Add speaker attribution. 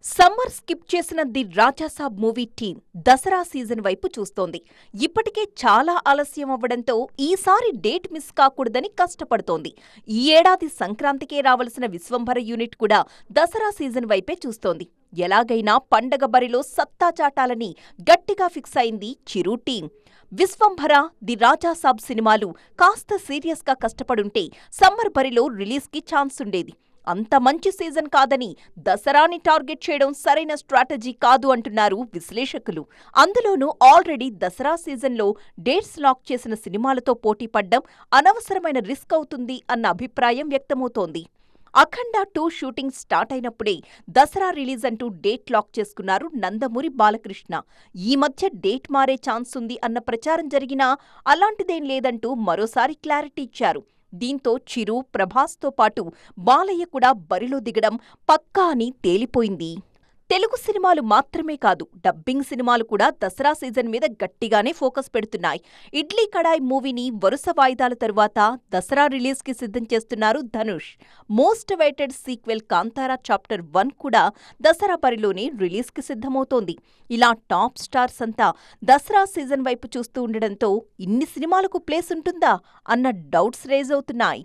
Speaker 1: Summer స్కిప్ చేసిన the Raja Saab movie team Dasara season వైపు చూస్తోంది. ఇప్పటికే చాలా ఆలస్యం అవ్వడంతో ఈసారి డేట్ మిస్ కాకూడదని కష్టపడుతోంది. ఈ ఏడాది సంక్రాంతికే రావలసిన విశ్వంభర యూనిట్ కూడా దసరా సీజన్ వైపే చూస్తోంది. ఎలాగైనా పండగ బరిలో సత్తా చాటాలని గట్టిగా ఫిక్స్ అయింది చిరు టీం. విశ్వంభర, ది రాజాసాబ్ సినిమాలు కాస్త సీరియస్గా కష్టపడుంటే సమ్మర్ బరిలో రిలీజ్కి ఛాన్స్ ఉండేది. అంత మంచి సీజన్ కాదని దసరాని టార్గెట్ చేయడం సరైన స్ట్రాటజీ కాదు అంటున్నారు విశ్లేషకులు. అందులోనూ ఆల్రెడీ దసరా సీజన్లో డేట్స్ లాక్ చేసిన సినిమాలతో పోటీపడ్డం అనవసరమైన రిస్క్ అవుతుంది అన్న అభిప్రాయం వ్యక్తమవుతోంది. అఖండ 2 షూటింగ్ స్టార్ట్ అయినప్పుడే దసరా రిలీజ్ అంటూ డేట్ లాక్ చేసుకున్నారు నందమూరి బాలకృష్ణ. ఈ మధ్య డేట్ మారే ఛాన్స్ ఉంది అన్న ప్రచారం జరిగినా అలాంటిదేం లేదంటూ మరోసారి క్లారిటీ ఇచ్చారు. దీంతో చిరు, ప్రభాస్తో పాటు బాలయ్య కూడా బరిలో దిగడం పక్కా అని తేలిపోయింది. తెలుగు సినిమాలు మాత్రమే కాదు, డబ్బింగ్ సినిమాలు కూడా దసరా సీజన్ మీద గట్టిగానే ఫోకస్ పెడుతున్నాయి. ఇడ్లీ కడాయ్ మూవీని వరుస వాయిదాల తరువాత దసరా రిలీజ్కి సిద్ధం చేస్తున్నారు Dhanush. Most awaited sequel Kantara chapter 1 కూడా దసరా బరిలోనే రిలీజ్కి సిద్ధమవుతోంది. ఇలా టాప్ స్టార్స్ అంతా దసరా సీజన్ వైపు చూస్తూ ఉండడంతో ఇన్ని సినిమాలకు ప్లేస్ ఉంటుందా అన్న డౌట్స్ రేజ్ అవుతున్నాయి.